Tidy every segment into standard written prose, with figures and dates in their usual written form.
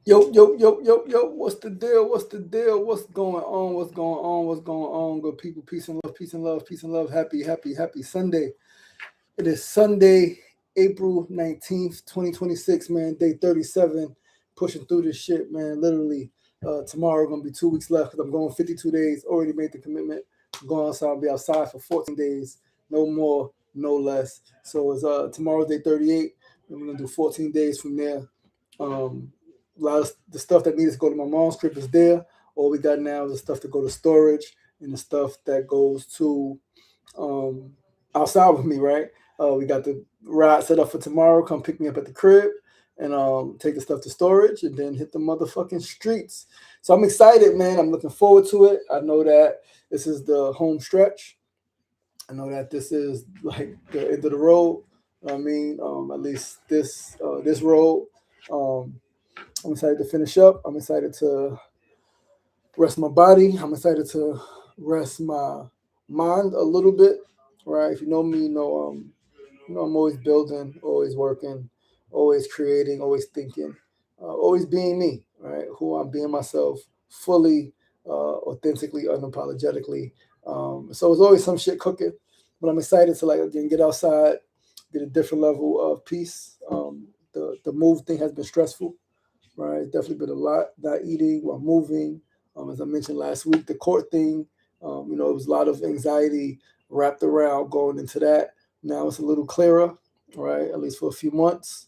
Yo, yo, yo, yo, yo, what's the deal? What's the deal? What's going on? What's going on? What's going on? Good people, peace and love, peace and love, peace and love. Happy, happy, happy Sunday. It is Sunday, April 19th, 2026, man. Day 37. Pushing through this shit, man. Literally, tomorrow gonna be 2 weeks left because I'm going 52 days. Already made the commitment. I'm going outside, I'll be outside for 14 days. No more, no less. So it's tomorrow's day 38. And we're gonna do 14 days from there. Um, a lot of the stuff that needs to go to my mom's crib is there. All we got now is the stuff to go to storage and the stuff that goes to um, outside with me, right? We got the ride set up for tomorrow. Come pick me up at the crib and take the stuff to storage and then hit the motherfucking streets. So I'm excited, man. I'm looking forward to it. I know that this is the home stretch. I know that this is like the end of the road. I mean, at least this road. Um, I'm excited to finish up. I'm excited to rest my body. I'm excited to rest my mind a little bit. Right? If you know me, you know I'm always building, always working, always creating, always thinking, always being me. Right? Who I'm being myself, fully, authentically, unapologetically. So it's always some shit cooking, but I'm excited to like again get outside, get a different level of peace. The move thing has been stressful, right? It's definitely been a lot. Not eating while moving. As I mentioned last week, the court thing. It was a lot of anxiety wrapped around going into that. Now it's a little clearer, right? At least for a few months.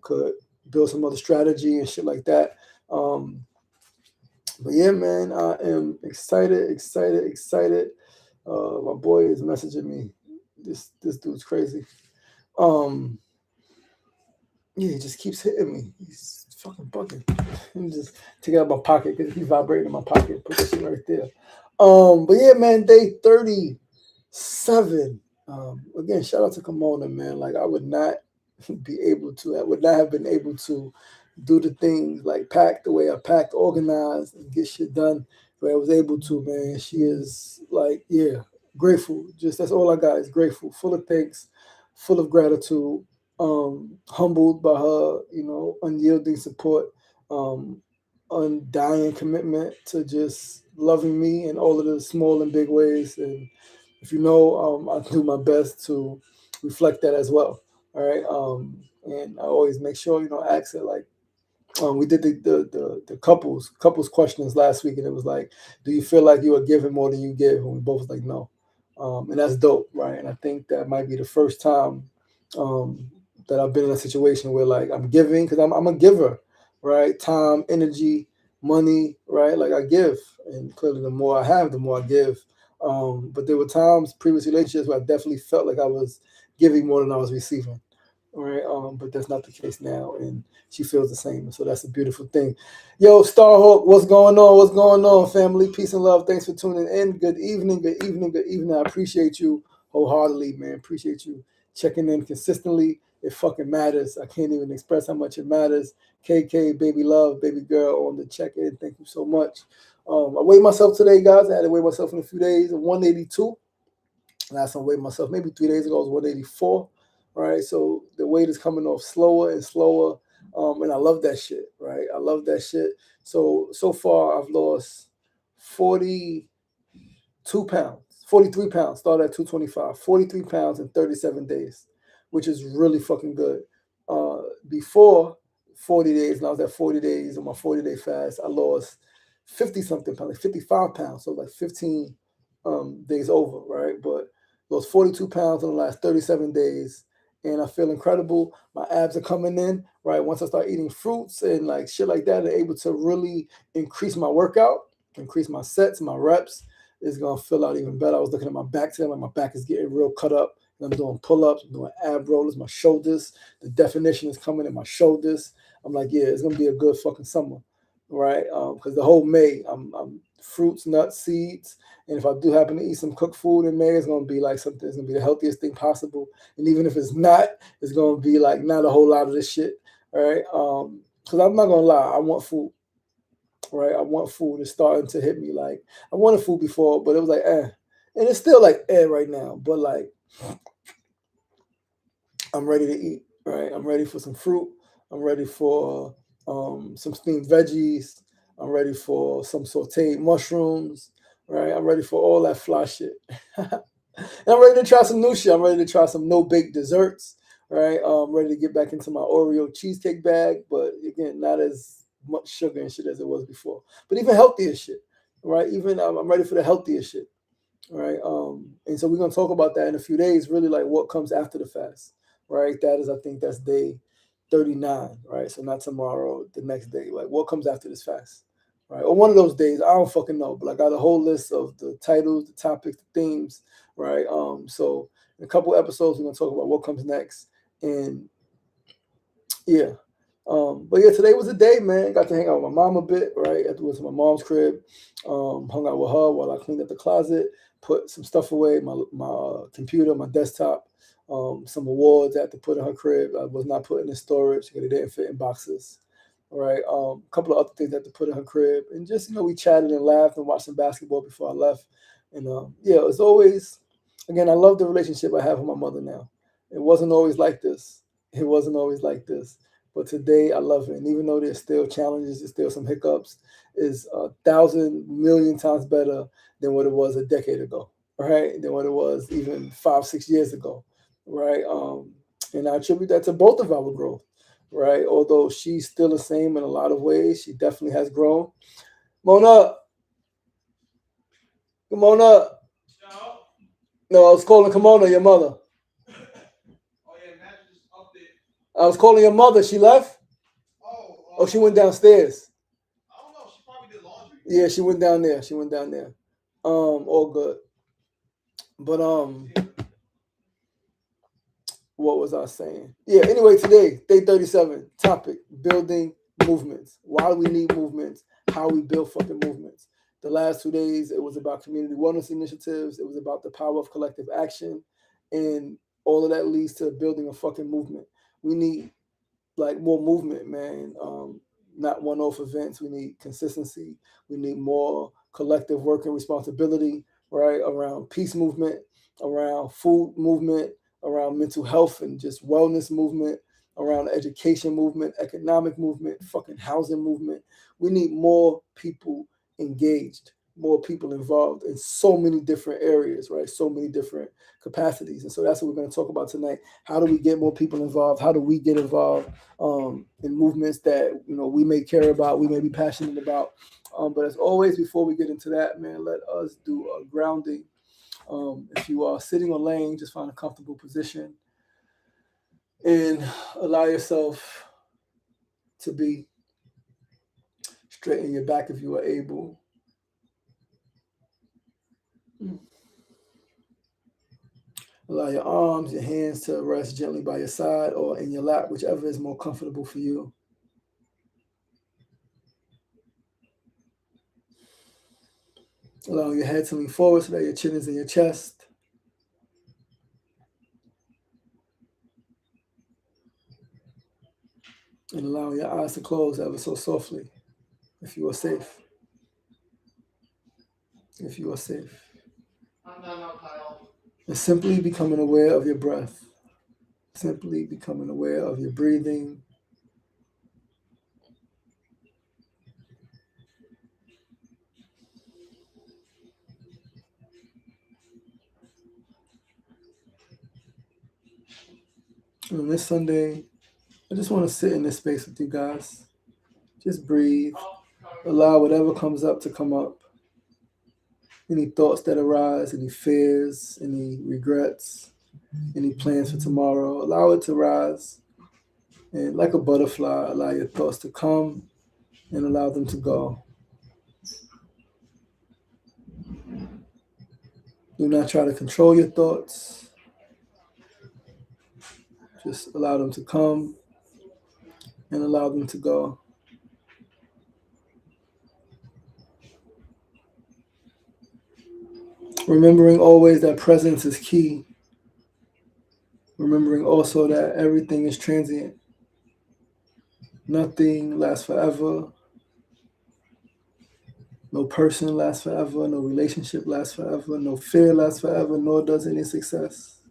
Could build some other strategy and shit like that. But yeah, man, I am excited, excited, excited. My boy is messaging me. This dude's crazy. Um, yeah, he just keeps hitting me. He's fucking bugging. I'm just take it out of my pocket because he's vibrating in my pocket. Put this shit right there. But yeah, man, day 37. Again, shout out to Kimona, man. Like I would not be able to, I would not have been able to do the things like pack the way I packed, organize, and get shit done the way I was able to, man. She is like, yeah, grateful. Just that's all I got is grateful, full of thanks, full of gratitude, humbled by her, unyielding support, um, undying commitment to just loving me in all of the small and big ways. And if you know, I do my best to reflect that as well. All right. And I always make sure, ask it like, we did the couples questions last week, and it was like, do you feel like you are giving more than you give? And we both was like, no, and that's dope, right? And I think that might be the first time that I've been in a situation where like I'm giving because I'm a giver, right? Time, energy, money, right? Like I give, and clearly the more I have, the more I give. But there were times, previous relationships, where I definitely felt like I was giving more than I was receiving, right? But that's not the case now, and she feels the same. So that's a beautiful thing. Yo, Starhawk, what's going on? What's going on, family? Peace and love. Thanks for tuning in. Good evening, good evening, good evening. I appreciate you wholeheartedly, man. Appreciate you checking in consistently. It fucking matters. I can't even express how much it matters. KK, baby love, baby girl on the check in. Thank you so much. I weighed myself today, guys. I had to weigh myself in a few days. 182. Last time I weighed myself maybe 3 days ago was 184. Right, so the weight is coming off slower and slower, and I love that shit. Right, I love that shit. So far I've lost 42 pounds, 43 pounds. Started at 225, 43 pounds in 37 days, which is really fucking good. Before 40 days, and I was at 40 days on my 40-day fast, I lost 50 something pounds, like 55 pounds, so like 15 days over, right? But lost 42 pounds in the last 37 days, and I feel incredible. My abs are coming in, right? Once I start eating fruits and like shit like that, I'm able to really increase my workout, increase my sets, my reps. It's gonna feel out even better. I was looking at my back today, like my back is getting real cut up. And I'm doing pull-ups, I'm doing ab rollers, my shoulders. The definition is coming in my shoulders. I'm like, yeah, it's gonna be a good fucking summer, right? Because the whole May, I'm fruits, nuts, seeds, and if I do happen to eat some cooked food in May, it's gonna be like something. It's gonna be the healthiest thing possible. And even if it's not, it's gonna be like not a whole lot of this shit, right? Because I'm not gonna lie, I want food, right? I want food. It's starting to hit me like I wanted food before, but it was like and it's still like right now. But like I'm ready to eat, right? I'm ready for some fruit. I'm ready for some steamed veggies. I'm ready for some sauteed mushrooms, right? I'm ready for all that fly shit. And I'm ready to try some new shit. I'm ready to try some no-bake desserts, right? I'm ready to get back into my Oreo cheesecake bag, but again, not as much sugar and shit as it was before. But even healthier shit, right? Even I'm ready for the healthier shit, right? And so we're gonna talk about that in a few days. Really, like what comes after the fast, right? That is, I think, that's day 39, right? So not tomorrow, the next day. Like what comes after this fast, right? Or one of those days. I don't fucking know, but I got a whole list of the titles, the topics, the themes, right? So in a couple episodes, we're gonna talk about what comes next, and yeah. But yeah, today was a day, man. Got to hang out with my mom a bit, right? After went to my mom's crib, hung out with her while I cleaned up the closet, put some stuff away, my computer, my desktop, some awards I had to put in her crib. I was not putting in storage because they didn't fit in boxes, right? A couple of other things I had to put in her crib, and just we chatted and laughed and watched some basketball before I left. And yeah, it's always, again, I love the relationship I have with my mother now. It wasn't always like this. It wasn't always like this. But today I love it. And even though there's still challenges, there's still some hiccups, is 1,000,000,000 times better than what it was a decade ago, right? Than what it was even 5, 6 years ago, right? And I attribute that to both of our growth, right? Although she's still the same in a lot of ways, she definitely has grown. Mona, come on up. No, I was calling Kimona, your mother. I was calling your mother. She left? Oh, she went downstairs. Yeah, she went down there. She went down there. All good. But what was I saying? Yeah, anyway, today, day 37, topic, building movements. Why we need movements, how we build fucking movements. The last 2 days, it was about community wellness initiatives. It was about the power of collective action. And all of that leads to building a fucking movement. We need like more movement, man. Not one-off events. We need consistency. We need more collective work and responsibility, right? Around peace movement, around food movement, around mental health and just wellness movement, around education movement, economic movement, fucking housing movement. We need more people engaged, more people involved in so many different areas, right? So many different capacities. And so that's what we're going to talk about tonight. How do we get more people involved? How do we get involved in movements that we may care about, we may be passionate about? But as always, before we get into that, man, let us do a grounding. If you are sitting or laying, just find a comfortable position and allow yourself to be straighten your back if you are able. Allow your arms, your hands to rest gently by your side or in your lap, whichever is more comfortable for you. Allow your head to lean forward so that your chin is in your chest. And allow your eyes to close ever so softly if you are safe. If you are safe. And simply becoming aware of your breath. Simply becoming aware of your breathing. And on this Sunday, I just want to sit in this space with you guys. Just breathe. Allow whatever comes up to come up. Any thoughts that arise, any fears, any regrets, any plans for tomorrow, allow it to rise. And like a butterfly, allow your thoughts to come and allow them to go. Do not try to control your thoughts. Just allow them to come and allow them to go. Remembering always that presence is key. Remembering also that everything is transient. Nothing lasts forever. No person lasts forever. No relationship lasts forever. No fear lasts forever, nor does any success.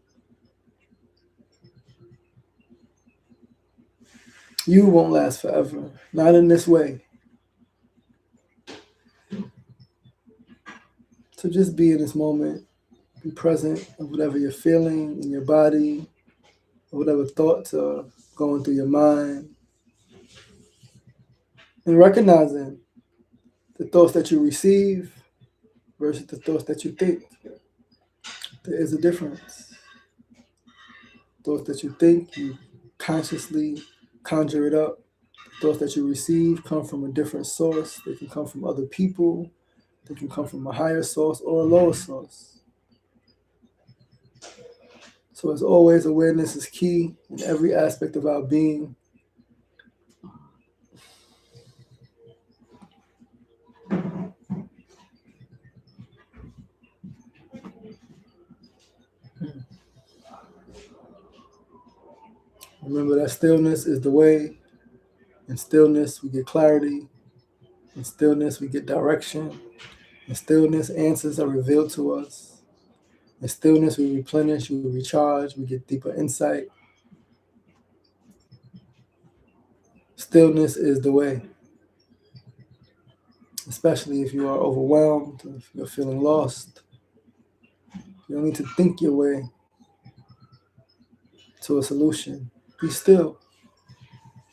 You won't last forever. Not in this way. So just be in this moment. Be present of whatever you're feeling in your body, whatever thoughts are going through your mind. And recognizing the thoughts that you receive versus the thoughts that you think. There is a difference. Thoughts that you think, you consciously conjure it up. Thoughts that you receive come from a different source. They can come from other people. They can come from a higher source or a lower source. So as always, awareness is key in every aspect of our being. Remember that stillness is the way. In stillness, we get clarity. In stillness, we get direction. In stillness, answers are revealed to us. In stillness, we replenish, we recharge, we get deeper insight. Stillness is the way, especially if you are overwhelmed, if you're feeling lost. You don't need to think your way to a solution. Be still.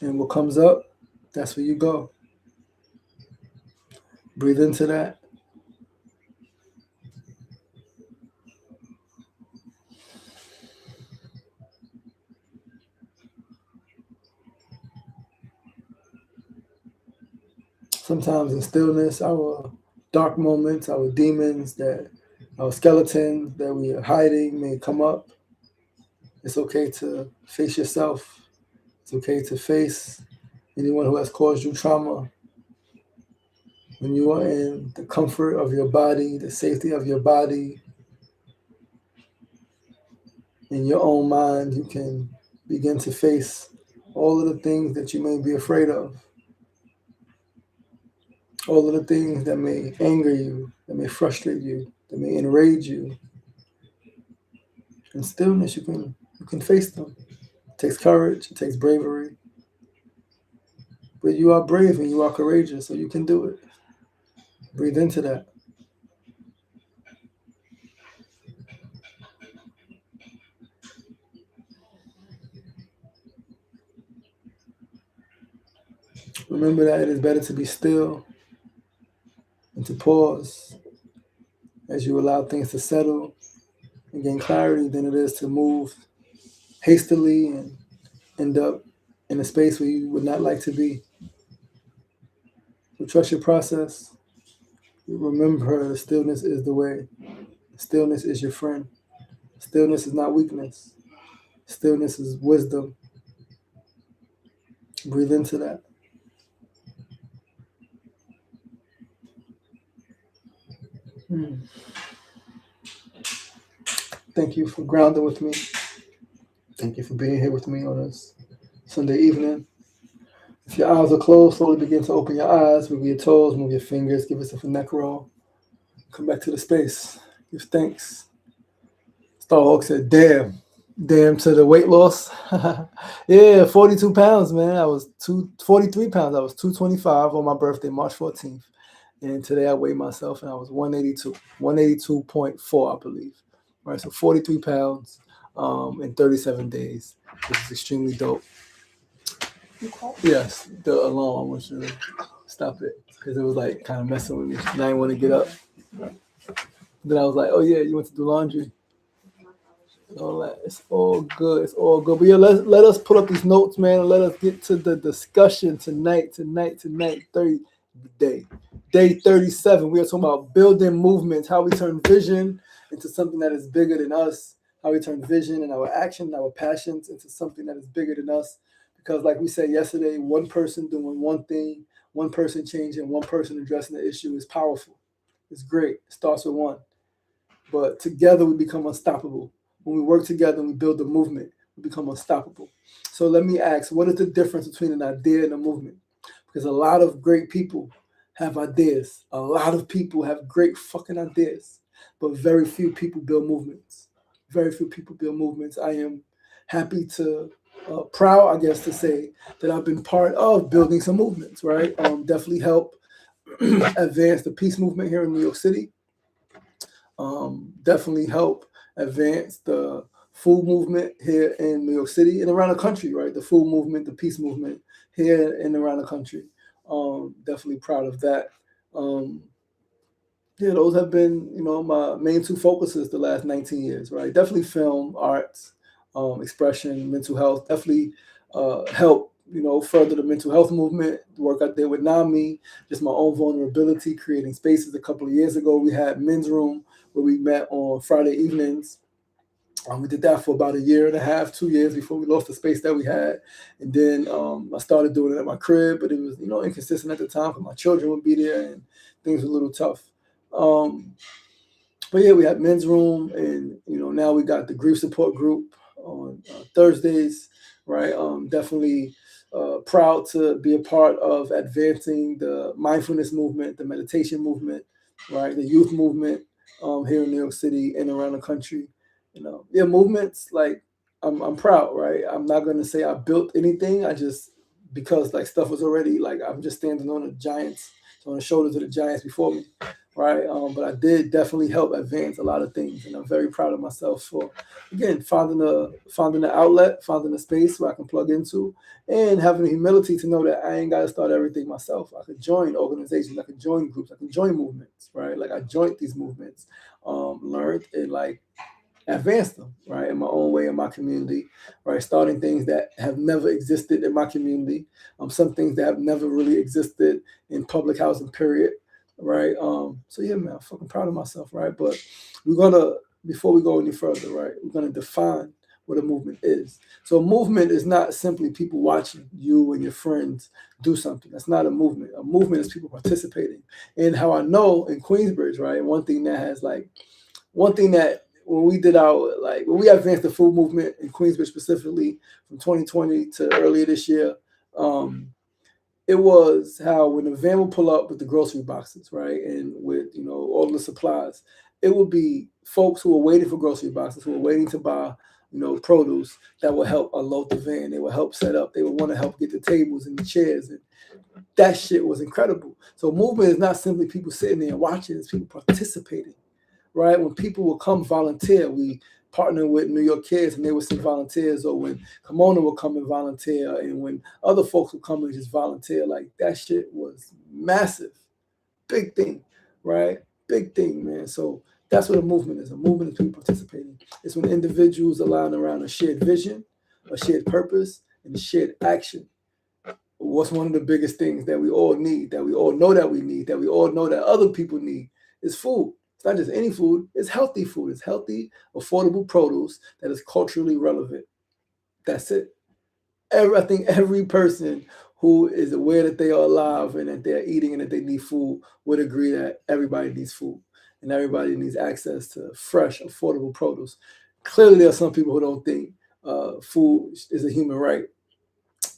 And what comes up, that's where you go. Breathe into that. Sometimes in stillness, our dark moments, our demons, our skeletons that we are hiding may come up. It's okay to face yourself. It's okay to face anyone who has caused you trauma. When you are in the comfort of your body, the safety of your body, in your own mind, you can begin to face all of the things that you may be afraid of. All of the things that may anger you, that may frustrate you, that may enrage you. In stillness, you can face them. It takes courage, it takes bravery. But you are brave and you are courageous, so you can do it. Breathe into that. Remember that it is better to be still and to pause as you allow things to settle and gain clarity than it is to move hastily and end up in a space where you would not like to be. So trust your process. Remember, the stillness is the way. Stillness is your friend. Stillness is not weakness. Stillness is wisdom. Breathe into that. Thank you for grounding with me. Thank you for being here with me on this Sunday evening. If your eyes are closed, slowly begin to open your eyes. Move your toes, move your fingers, give yourself a neck roll. Come back to the space. Give thanks. Starhawk said, damn. Damn to the weight loss. Yeah, 42 pounds, man. I was 43 pounds. I was 225 on my birthday, March 14th. And today I weighed myself and I was 182, 182.4, I believe. All right, so 43 pounds in 37 days, which is extremely dope. Yes, the alarm, I want you to stop it because it was like kind of messing with me. And I didn't want to get up. Then I was like, oh yeah, you went to do laundry. All that. It's all good. It's all good. But yeah, let us put up these notes, man, and let us get to the discussion tonight. 30 day 37. We are talking about building movements, how we turn vision into something that is bigger than us, how we turn vision and our action and our passions into something that is bigger than us. Because like we said yesterday, one person doing one thing, one person changing, one person addressing the issue is powerful. It's great. It starts with one. But together we become unstoppable. When we work together and we build a movement, we become unstoppable. So let me ask, what is the difference between an idea and a movement? Because a lot of great people have ideas. A lot of people have great fucking ideas, but very few people build movements. Very few people build movements. I am happy to proud, I guess, to say that I've been part of building some movements, right? Definitely help advance the peace movement here in New York City. Definitely help advance the food movement here in New York City and around the country, right? The food movement, the peace movement here and around the country. Definitely proud of that. Yeah, those have been, my main two focuses the last 19 years, right? Definitely film, arts, expression, mental health. Definitely help, further the mental health movement. The work I did with NAMI, just my own vulnerability, creating spaces. A couple of years ago, we had Men's Room where we met on Friday evenings. We did that for about a year and a half, 2 years before we lost the space that we had. And then I started doing it at my crib, but it was, inconsistent at the time because my children would be there and things were a little tough. But yeah, we had Men's Room, and now we got the grief support group on Thursdays, right? Definitely proud to be a part of advancing the mindfulness movement, the meditation movement, right? The youth movement here in New York City and around the country. Yeah, movements like I'm proud, right? I'm not gonna say I built anything. I just because like stuff was already like I'm just standing on the giants, on the shoulders of the giants before me, right? But I did definitely help advance a lot of things, and I'm very proud of myself for, again, finding the outlet, finding a space where I can plug into, and having the humility to know that I ain't got to start everything myself. I could join organizations, I could join groups, I could join movements, right? Like I joined these movements, learned and like advance them, right, in my own way in my community, right, starting things that have never existed in my community, some things that have never really existed in public housing, period, right. So yeah, man, I'm fucking proud of myself, right. But we're gonna, before we go any further, right, we're gonna define what a movement is. So a movement is not simply people watching you and your friends do something. That's not a movement. A movement is people participating. And how I know in Queensbridge, right, one thing that when we did when we advanced the food movement in Queensbridge specifically from 2020 to earlier this year, it was how when the van would pull up with the grocery boxes, right, and with all the supplies, it would be folks who were waiting for grocery boxes, who were waiting to buy produce, that would help unload the van. They would help set up. They would want to help get the tables and the chairs, and that shit was incredible. So movement is not simply people sitting there and watching; it's people participating. Right? When people will come volunteer, we partner with New York Kids and they would send volunteers, or when Kimona will come and volunteer, and when other folks will come and just volunteer, like that shit was massive. Big thing, right? Big thing, man. So that's what a movement is. A movement is people participating. It's when individuals align around a shared vision, a shared purpose, and a shared action. What's one of the biggest things that we all need, that we all know that we need, that we all know that other people need, is food. It's not just any food, it's healthy food. It's healthy, affordable produce that is culturally relevant. That's it. I think every person who is aware that they are alive and that they're eating and that they need food would agree that everybody needs food and everybody needs access to fresh, affordable produce. Clearly, there are some people who don't think food is a human right,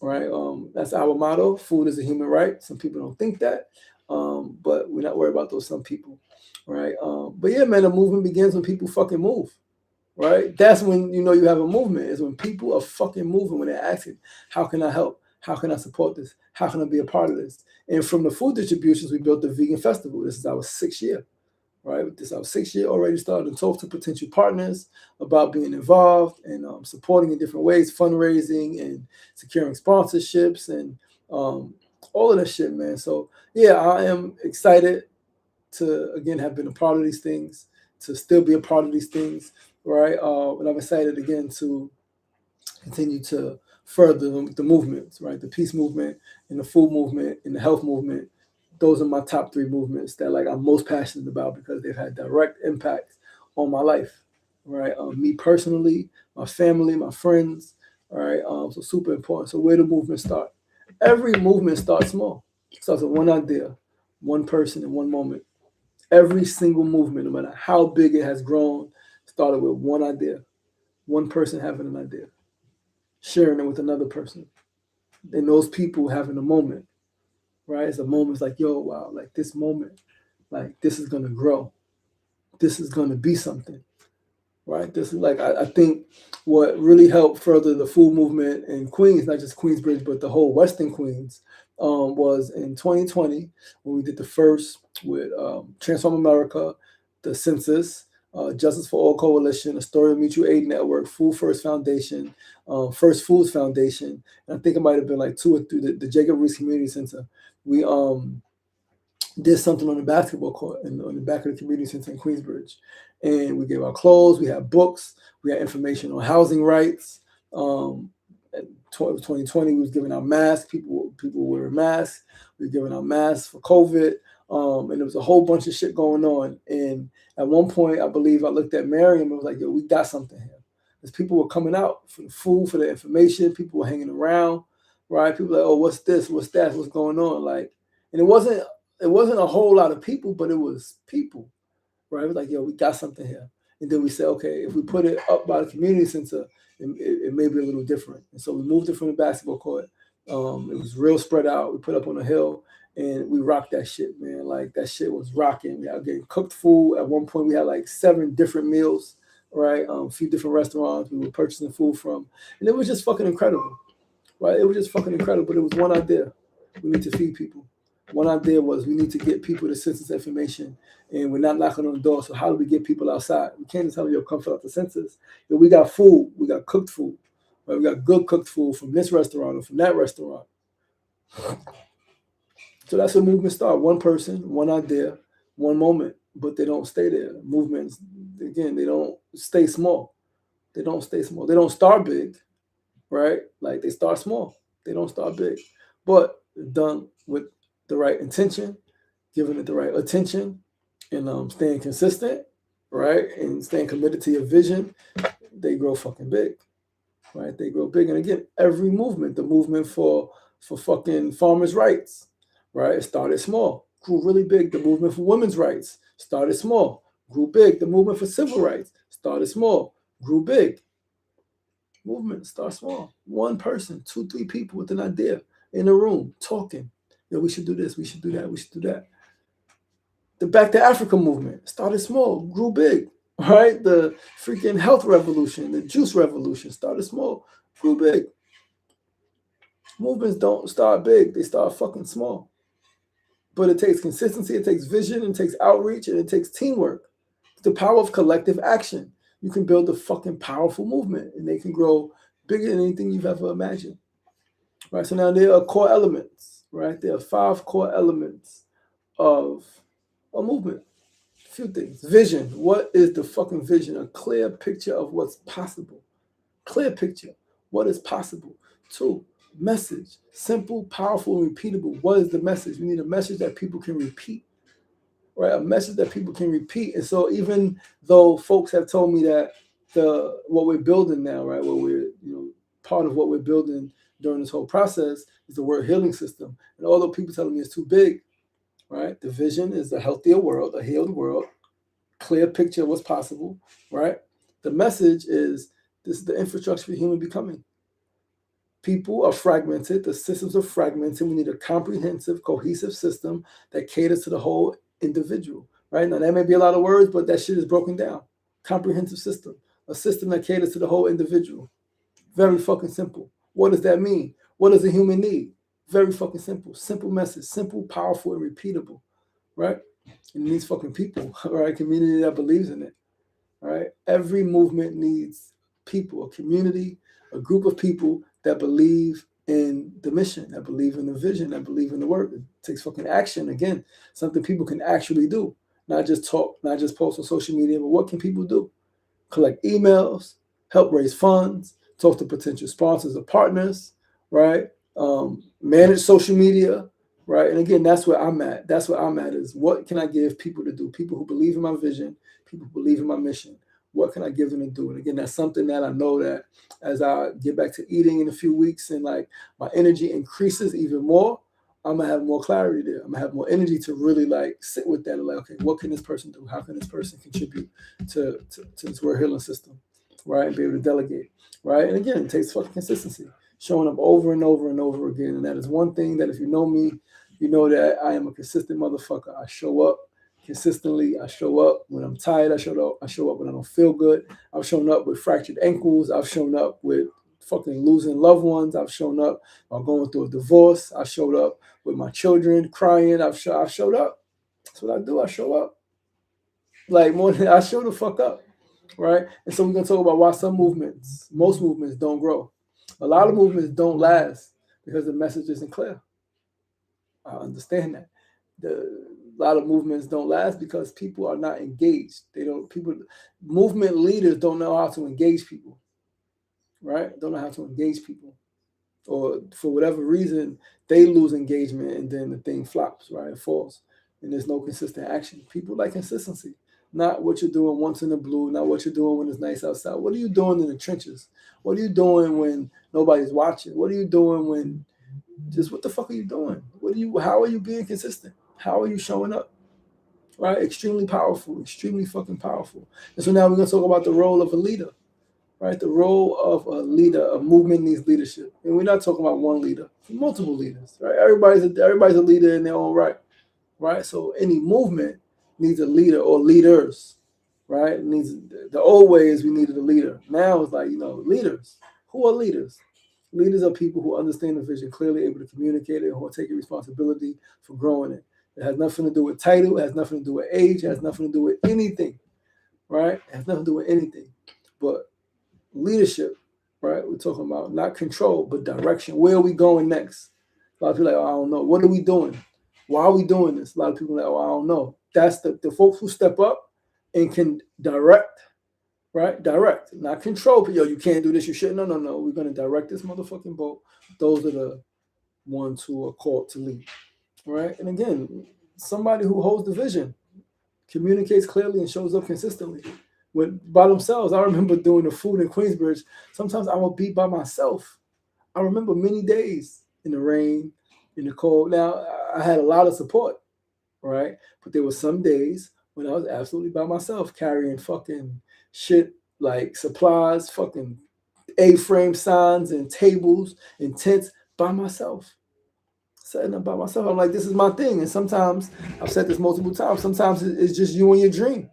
right? That's our motto. Food is a human right. Some people don't think that, but we're not worried about those some people, right? But yeah, man, the movement begins when people fucking move, right? That's when you have a movement. Is when people are fucking moving, when they're asking, "How can I help? How can I support this? How can I be a part of this?" And from the food distributions, we built the vegan festival. This is our 6th year. Right, this is our 6th year already. Started to talk to potential partners about being involved and supporting in different ways, fundraising and securing sponsorships and all of that shit, man. So yeah, I am excited to again have been a part of these things, to still be a part of these things, right? And I'm excited again to continue to further the movements, right? The peace movement and the food movement and the health movement. Those are my top 3 movements that like I'm most passionate about because they've had direct impact on my life, right? Me personally, my family, my friends, right? So super important. So where do movements start? Every movement starts small. It starts with one idea, one person, and one moment. Every single movement, no matter how big it has grown, started with one idea, one person having an idea, sharing it with another person, and those people having a moment, right? It's a moment. It's like, yo, wow, like this moment, like this is gonna grow. This is gonna be something. right? This is like, I think what really helped further the food movement in Queens, not just Queensbridge, but the whole Western Queens, was in 2020 when we did the first with Transform America, the census, Justice for All Coalition, Astoria Mutual Aid Network, Food First Foundation, First Foods Foundation, and I think it might have been like 2 or 3, the Jacob Reese Community Center. We did something on the basketball court and on the back of the community center in Queensbridge. And we gave out clothes, we had books, we had information on housing rights. In 2020, we was giving out masks, people wearing masks. We were giving out masks for COVID. And there was a whole bunch of shit going on. And at one point, I believe I looked at Miriam and was like, yo, we got something here. Because people were coming out for the food, for the information. People were hanging around, right? People were like, oh, what's this? What's that? What's going on? Like, and it wasn't a whole lot of people, but it was people, right? It was like, yo, we got something here. And then we said, okay, if we put it up by the community center, it may be a little different. And so we moved it from the basketball court. It was real spread out. We put up on a hill and we rocked that shit, man. Like that shit was rocking. We had getting cooked food. At one point we had like 7 different meals, right? A few different restaurants we were purchasing food from. And it was just fucking incredible, right? It was just fucking incredible. But it was one idea. We need to feed people. One idea was we need to get people the census information, and we're not knocking on the door. So how do we get people outside? We can't just tell them, yo, come fill out the census. But we got food. We got cooked food. Right? We got good cooked food from this restaurant or from that restaurant. So that's a movement start. One person, one idea, one moment, but they don't stay there. Movements, again, they don't stay small. They don't stay small. They don't start big, right? Like they start small. They don't start big. But done with the right intention, giving it the right attention, and staying consistent, right? And staying committed to your vision, they grow fucking big, right? They grow big. And again, every movement, the movement for fucking farmers' rights, right? It started small, grew really big. The movement for women's rights started small, grew big. The movement for civil rights started small, grew big. Movement starts small. One person, 2, 3 people with an idea in a room talking. Yeah, we should do this, we should do that, we should do that. The Back to Africa movement started small, grew big, right? The freaking health revolution, the juice revolution started small, grew big. Movements don't start big, they start fucking small. But it takes consistency, it takes vision, it takes outreach, and it takes teamwork. The power of collective action. You can build a fucking powerful movement, and they can grow bigger than anything you've ever imagined. Right, so now there are core elements, right? There are 5 core elements of a movement. A few things. Vision. What is the fucking vision? A clear picture of what's possible. Clear picture. What is possible? 2, message. Simple, powerful, and repeatable. What is the message? We need a message that people can repeat. Right? A message that people can repeat. And so even though folks have told me that what we're building now, right? What we're, part of what we're building during this whole process is the word healing system. And although people telling me it's too big, right? The vision is a healthier world, a healed world, clear picture of what's possible, right? The message is this is the infrastructure for human becoming. People are fragmented. The systems are fragmented. We need a comprehensive, cohesive system that caters to the whole individual, right? Now, that may be a lot of words, but that shit is broken down. Comprehensive system. A system that caters to the whole individual. Very fucking simple. What does that mean? What does a human need? Very fucking simple. Simple message. Simple, powerful, and repeatable, right? And it needs fucking people, right? Community that believes in it, right? Every movement needs people, a community, a group of people that believe in the mission, that believe in the vision, that believe in the work. It takes fucking action. Again, something people can actually do. Not just talk, not just post on social media, but what can people do? Collect emails, help raise funds, talk to potential sponsors or partners, right? Manage social media, right? And again, that's where I'm at. That's where I'm at is what can I give people to do? People who believe in my vision, people who believe in my mission. What can I give them to do? And again, that's something that I know that as I get back to eating in a few weeks and like my energy increases even more, I'm gonna have more clarity there. I'm gonna have more energy to really like sit with that and like, okay, what can this person do? How can this person contribute to this world healing system, right? And be able to delegate, right? And again, it takes fucking consistency, showing up over and over and over again. And that is one thing that if you know me, you know that I am a consistent motherfucker. I show up consistently. I show up when I'm tired. I show up when I don't feel good. I've shown up with fractured ankles. I've shown up with fucking losing loved ones. I've shown up while going through a divorce. I showed up with my children crying. I've showed up. That's what I do. I show up. Like more than I show the fuck up. Right? And so we're gonna talk about why most movements don't grow. A lot of movements don't last because the message isn't clear. I understand that. A lot of movements don't last because people are not engaged. Movement leaders don't know how to engage people, right? Don't know how to engage people. Or for whatever reason, they lose engagement and then the thing flops, right? It falls. And there's no consistent action. People like consistency. Not what you're doing once in the blue, not what you're doing when it's nice outside. What are you doing in the trenches? What are you doing when nobody's watching? What are you doing when just what the fuck are you doing? How are you being consistent? How are you showing up? Right? Extremely powerful, extremely fucking powerful. And so now we're gonna talk about the role of a leader. Right? The role of a leader, a movement needs leadership. And we're not talking about one leader, multiple leaders, right? Everybody's a leader in their own right. Right? So any movement needs a leader or leaders, right? The old way is we needed a leader. Now it's like, leaders. Who are leaders? Leaders are people who understand the vision clearly, able to communicate it, who are taking responsibility for growing it. It has nothing to do with title. It has nothing to do with age. It has nothing to do with anything, right? It has nothing to do with anything. But leadership, right? We're talking about not control, but direction. Where are we going next? A lot of people are like, oh, I don't know. What are we doing? Why are we doing this? A lot of people are like, oh, I don't know. That's the folks who step up and can direct, right? Direct, not control. Yo, you can't do this. You shouldn't. No. We're going to direct this motherfucking boat. Those are the ones who are called to lead, right? And again, somebody who holds the vision, communicates clearly and shows up consistently. By themselves, I remember doing the food in Queensbridge. Sometimes I would be by myself. I remember many days in the rain, in the cold. Now, I had a lot of support, right? But there were some days when I was absolutely by myself, carrying fucking shit like supplies, fucking A-frame signs and tables and tents by myself. Setting up by myself. I'm like, this is my thing. And sometimes, I've said this multiple times, sometimes it's just you and your dream.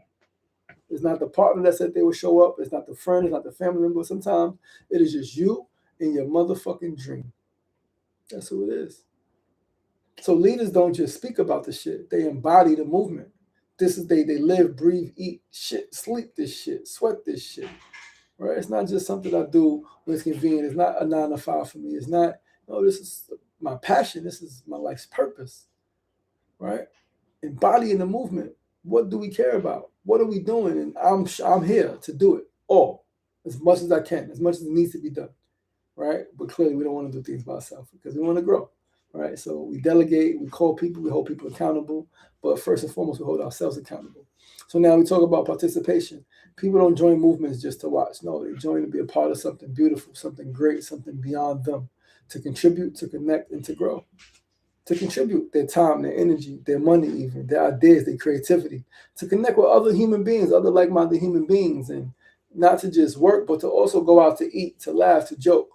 It's not the partner that said they would show up. It's not the friend. It's not the family member. Sometimes it is just you and your motherfucking dream. That's who it is. So leaders don't just speak about the shit. They embody the movement. This is they live, breathe, eat shit, sleep this shit, sweat this shit. Right? It's not just something I do when it's convenient. It's not a 9 to 5 for me. It's not, this is my passion. This is my life's purpose. Right? Embodying the movement. What do we care about? What are we doing? And I'm here to do it all, as much as I can, as much as it needs to be done, right? But clearly we don't want to do things by ourselves because we want to grow, right? So we delegate, we call people, we hold people accountable, but first and foremost, we hold ourselves accountable. So now we talk about participation. People don't join movements just to watch. No, they join to be a part of something beautiful, something great, something beyond them, to contribute, to connect, and to grow. To contribute their time, their energy, their money even, their ideas, their creativity, to connect with other human beings, other like-minded human beings, and not to just work, but to also go out to eat, to laugh, to joke,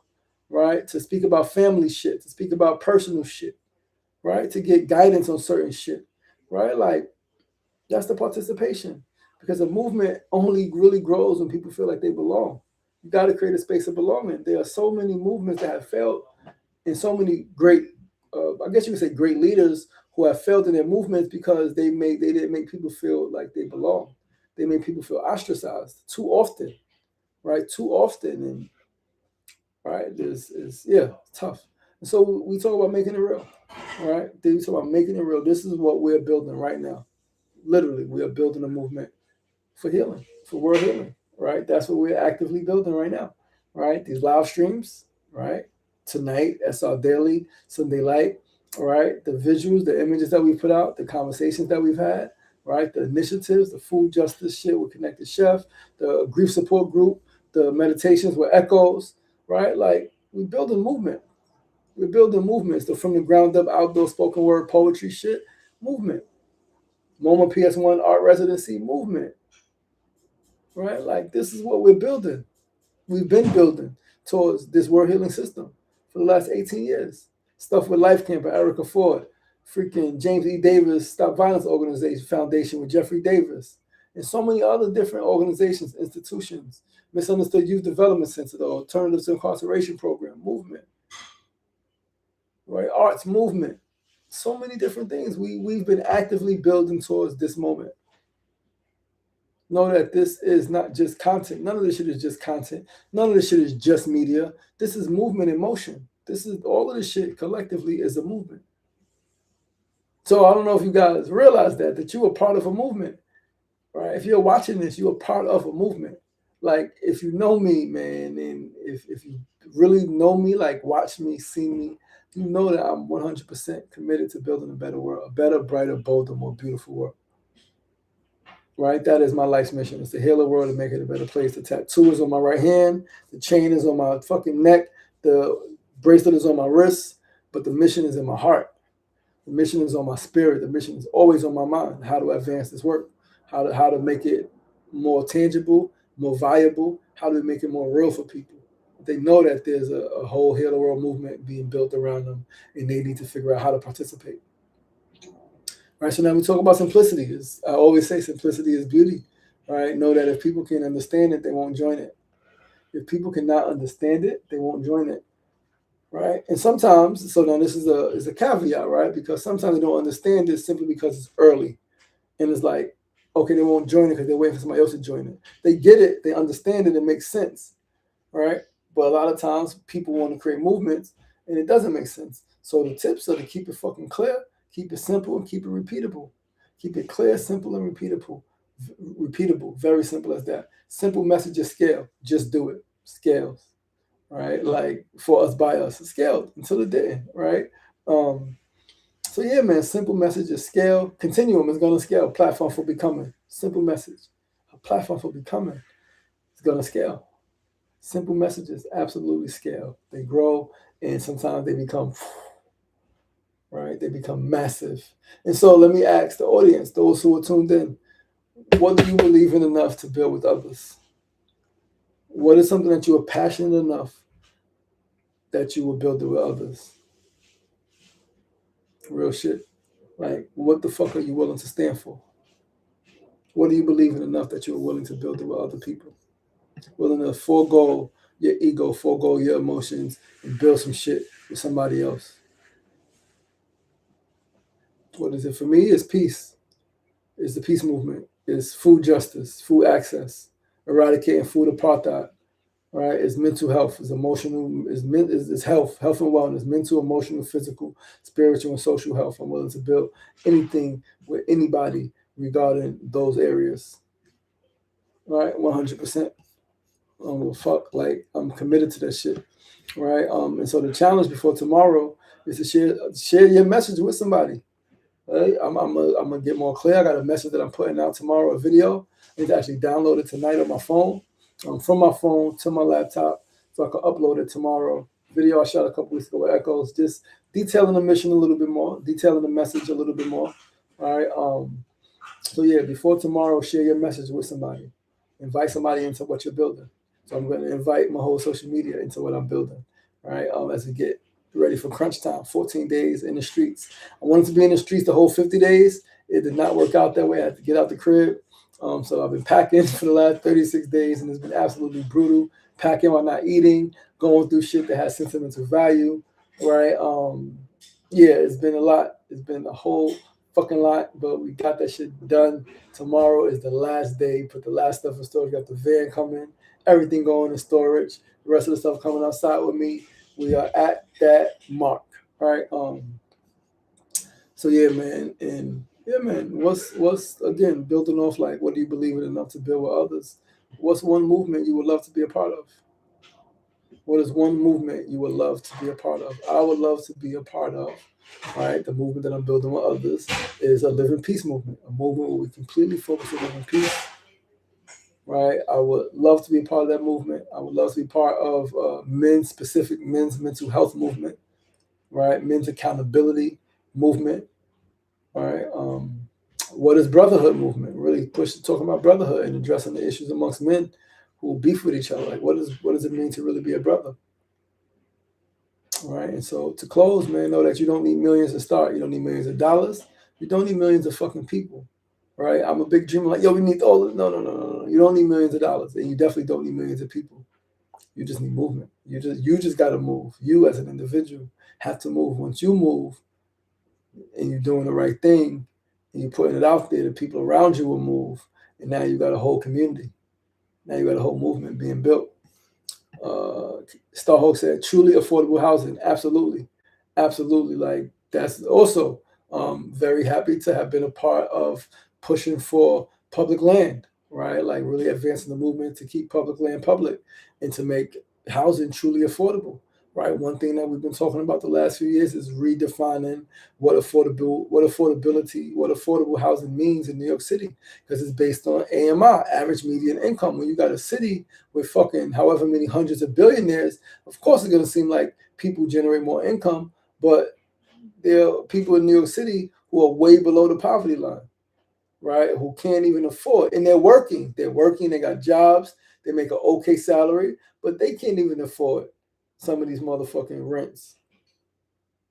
right? To speak about family shit, to speak about personal shit, right? To get guidance on certain shit, right? Like, that's the participation. Because a movement only really grows when people feel like they belong. You got to create a space of belonging. There are so many movements that have failed and so many great I guess you could say great leaders who have failed in their movements because they didn't make people feel like they belong. They made people feel ostracized too often, right? Too often, and right, it's tough. And so we talk about making it real, right? We talk about making it real. This is what we're building right now. Literally, we are building a movement for healing, for world healing, right? That's what we're actively building right now, right? These live streams, right? Tonight, that's our daily Sunday light, right? The visuals, the images that we put out, the conversations that we've had, right? The initiatives, the food justice shit with Connected Chef, the grief support group, the meditations with Echoes, right? Like, we build a movement. We're building movements. The from the ground up outdoor spoken word poetry shit, movement. MoMA PS1 art residency, movement. Right? Like, this is what we're building. We've been building towards this world healing system for the last 18 years. Stuff with Life Camp and Erica Ford, freaking James E. Davis Stop Violence Organization Foundation with Jeffrey Davis, and so many other different organizations, institutions, Misunderstood Youth Development Center, the Alternatives to Incarceration Program, movement, right? Arts movement, so many different things. We've been actively building towards this moment. Know that this is not just content. None of this shit is just content. None of this shit is just media. This is movement in motion. This is all of this shit collectively is a movement. So I don't know if you guys realize that you are part of a movement, right? If you're watching this, you are part of a movement. Like if you know me, man, and if you really know me, like watch me, see me, you know that I'm 100% committed to building a better world, a better, brighter, bolder, more beautiful world. Right? That is my life's mission. It's to heal the world and make it a better place. The tattoo is on my right hand. The chain is on my fucking neck. The bracelet is on my wrist. But the mission is in my heart. The mission is on my spirit. The mission is always on my mind. How to advance this work. How to make it more tangible, more viable. How to make it more real for people. They know that there's a whole heal the world movement being built around them, and they need to figure out how to participate. Right, so now we talk about simplicity. I always say simplicity is beauty. Right, know that if people can understand it, they won't join it. If people cannot understand it, they won't join it. Right, and sometimes, so now this is a caveat, right? Because sometimes they don't understand it simply because it's early, and it's like, okay, they won't join it because they're waiting for somebody else to join it. They get it, they understand it, it makes sense, right? But a lot of times people want to create movements, and it doesn't make sense. So the tips are to keep it fucking clear. Keep it simple and keep it repeatable. Keep it clear, simple, and repeatable. Repeatable, very simple as that. Simple messages scale. Just do it. Scales, right? Like for us, by us, scaled until it didn't, right? So yeah, man, simple messages scale. Continuum is going to scale. Platform for becoming. Simple message. A platform for becoming is going to scale. Simple messages absolutely scale. They grow, and sometimes they become... right? They become massive. And so let me ask the audience, those who are tuned in, what do you believe in enough to build with others? What is something that you are passionate enough that you will build it with others? Real shit. Like, what the fuck are you willing to stand for? What do you believe in enough that you're willing to build it with other people? Willing to forego your ego, forego your emotions, and build some shit with somebody else. What is it? For me, it's peace. It's the peace movement. It's food justice, food access, eradicating food apartheid, right? It's mental health, it's emotional, it's health and wellness, mental, emotional, physical, spiritual, and social health. I'm willing to build anything with anybody regarding those areas, right? 100%. I don't give a fuck. Like, I'm committed to that shit, right? And so the challenge before tomorrow is to share your message with somebody. Right? I'm gonna get more clear. I got a message that I'm putting out tomorrow, a video. I need to actually download it tonight on my phone, from my phone to my laptop, so I can upload it tomorrow. Video I shot a couple weeks ago with Echoes, just detailing the mission a little bit more, detailing the message a little bit more. All right. So yeah, before tomorrow, share your message with somebody. Invite somebody into what you're building. So I'm going to invite my whole social media into what I'm building. All right. As we get ready for crunch time, 14 days in the streets. I wanted to be in the streets the whole 50 days. It did not work out that way. I had to get out the crib. So I've been packing for the last 36 days, and it's been absolutely brutal. Packing while not eating, going through shit that has sentimental value, right? Yeah, it's been a lot. It's been a whole fucking lot, but we got that shit done. Tomorrow is the last day. Put the last stuff in storage. Got the van coming. Everything going in storage. The rest of the stuff coming outside with me. We are at that mark, right? So yeah, man, and yeah, man. What's again building off like what do you believe in enough to build with others? What's one movement you would love to be a part of? What is one movement you would love to be a part of? I would love to be a part of. Right, the movement that I'm building with others is a living peace movement, a movement where we completely focus on living peace. Right, I would love to be a part of that movement. I would love to be part of men's mental health movement. Right, men's accountability movement. Right, what is brotherhood movement? Really talking about brotherhood and addressing the issues amongst men who beef with each other. Like, what does it mean to really be a brother? right? And so to close, man, know that you don't need millions to start. You don't need millions of dollars. You don't need millions of fucking people, right? I'm a big dreamer. Like, yo, we need all. No. You don't need millions of dollars, and you definitely don't need millions of people. You just need movement. You just got to move. You as an individual have to move. Once you move, and you're doing the right thing, and you're putting it out there, the people around you will move, and now you got a whole community. Now you got a whole movement being built. Starhawk said, truly affordable housing. Absolutely. Absolutely. Like, that's also very happy to have been a part of pushing for public land, right? Like, really advancing the movement to keep public land public and to make housing truly affordable, right? One thing that we've been talking about the last few years is redefining what affordable housing means in New York City, because it's based on AMI, average median income. When you got a city with fucking however many hundreds of billionaires, of course it's going to seem like people generate more income, but there are people in New York City who are way below the poverty line, right? Who can't even afford, and they're working, they got jobs, they make an okay salary, but they can't even afford some of these motherfucking rents,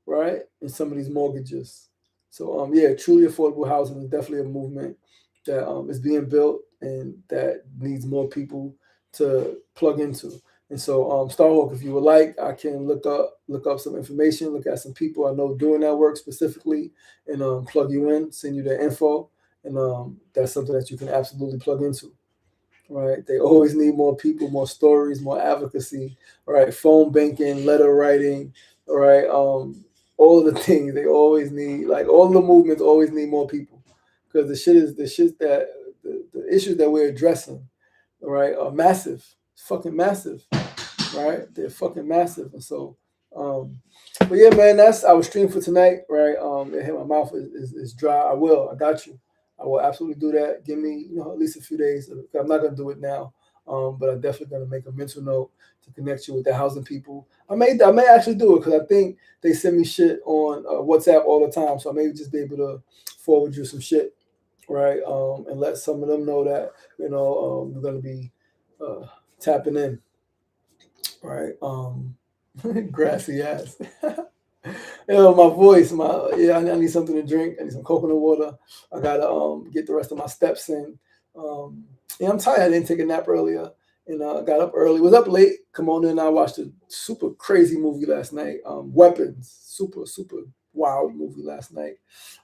right? And some of these mortgages. So yeah, truly affordable housing is definitely a movement that is being built and that needs more people to plug into. And so Starhawk, if you would like, I can look up some information, look at some people I know doing that work specifically, and plug you in, send you the info, and that's something that you can absolutely plug into. Right? They always need more people, more stories, more advocacy, right? Phone banking, letter writing, right? All of the things they always need, like all the movements always need more people, because the issues that we're addressing, right, are massive. It's fucking massive, right? They're fucking massive, and so, but yeah, man, that's our stream for tonight, right? My mouth is dry. I got you. I will absolutely do that. Give me, at least a few days. I'm not gonna do it now, but I'm definitely gonna make a mental note to connect you with the housing people. I may actually do it because I think they send me shit on WhatsApp all the time, so I may just be able to forward you some shit, right? And let some of them know that we're gonna be tapping in, right? Grassy ass. My voice, I need something to drink. I need some coconut water. I gotta get the rest of my steps in. I'm tired. I didn't take a nap earlier, and I got up early. Was up late. Come on in. I watched a super crazy movie last night. Weapons. Super wild movie last night.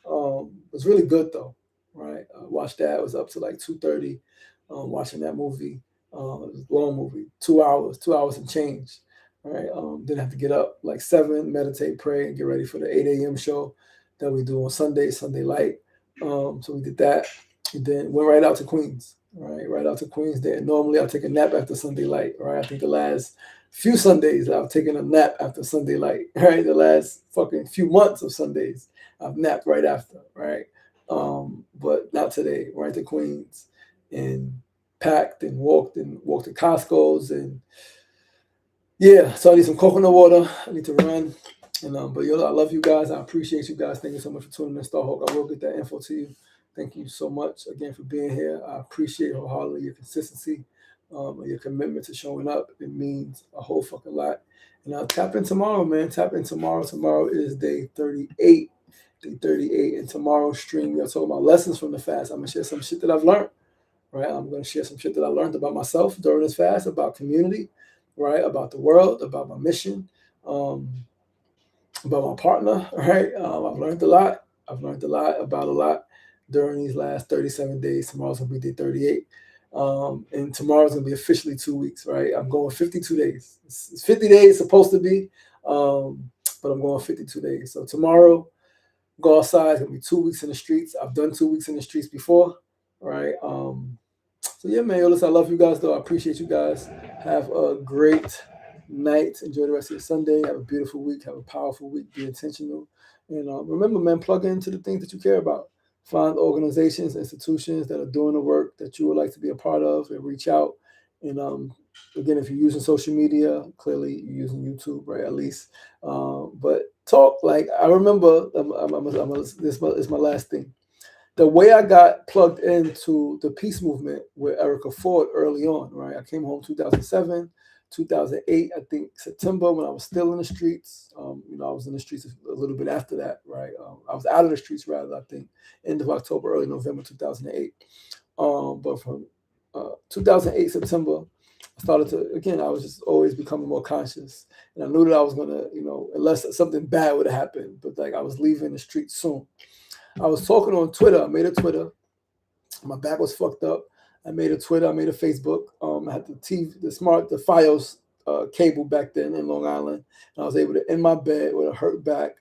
It was really good though. Right. Watched that. I was up to like 2:30, watching that movie. It was a long movie, 2 hours and change. Right. Didn't have to get up like 7, meditate, pray, and get ready for the 8 a.m. show that we do on Sunday Light. So we did that, and then went right out to Queens. Right out to Queens. There. Normally I'll take a nap after Sunday Light. Right. I think the last few Sundays I've taken a nap after Sunday Light. Right. The last fucking few months of Sundays I've napped right after. Right. But not today. Right to Queens and packed and walked to Costco's and. Yeah, so I need some coconut water. I need to run. But I love you guys. I appreciate you guys. Thank you so much for tuning in, Starhawk. I will get that info to you. Thank you so much again for being here. I appreciate wholeheartedly your consistency, and your commitment to showing up. It means a whole fucking lot. And I'll tap in tomorrow, man. Tap in tomorrow. Tomorrow is day 38. Day 38. And tomorrow's stream, we're talking about lessons from the fast. I'm gonna share some shit that I've learned. Right. I'm gonna share some shit that I learned about myself during this fast, about community, right, about the world, about my mission, about my partner, right? I've learned a lot. I've learned a lot about a lot during these last 37 days. Tomorrow's gonna be day 38. And tomorrow's gonna be officially 2 weeks, right? I'm going 52 days. It's 50 days supposed to be, but I'm going 52 days. So tomorrow, go outside. It's gonna be 2 weeks in the streets. I've done 2 weeks in the streets before, right? So yeah, man, listen, I love you guys though. I appreciate you guys. Have a great night. Enjoy the rest of your Sunday. Have a beautiful week. Have a powerful week. Be intentional. And remember, man, plug into the things that you care about. Find organizations, institutions that are doing the work that you would like to be a part of, and reach out. And again, if you're using social media, clearly you're using YouTube, right? At least. But talk, like, I remember, this is my last thing. The way I got plugged into the peace movement with Erica Ford early on, right? I came home 2007, 2008, I think September, when I was still in the streets. You know, I was in the streets a little bit after that, right? I was out of the streets rather, I think, end of October, early November 2008. But from 2008 September, I started to, again, I was just always becoming more conscious, and I knew that I was gonna, you know, unless something bad would have happened, but like I was leaving the streets soon. I was talking on Twitter. I made a Twitter. My back was fucked up. I made a Twitter. I made a Facebook. I had the TV, the FiOS cable back then in Long Island, and I was able to, in my bed with a hurt back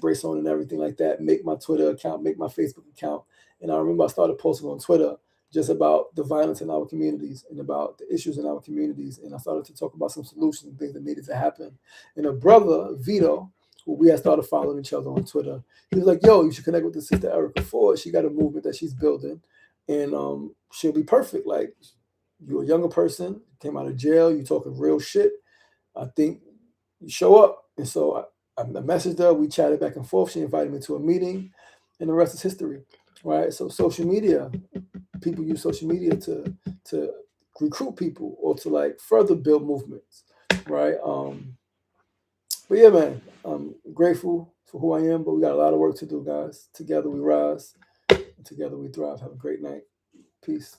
brace on and everything like that, make my Twitter account, make my Facebook account. And I remember I started posting on Twitter just about the violence in our communities and about the issues in our communities. And I started to talk about some solutions and things that needed to happen. And a brother, Vito, who we had started following each other on Twitter, he was like, yo, you should connect with the sister Erica Ford. She got a movement that she's building, and she'll be perfect. Like, you're a younger person, came out of jail, you talking real shit. I think you show up. And so I messaged her, we chatted back and forth. She invited me to a meeting, and the rest is history, right? So social media, people use social media to recruit people or to like further build movements, right? But yeah, man, I'm grateful for who I am, but we got a lot of work to do, guys. Together we rise, and together we thrive. Have a great night. Peace.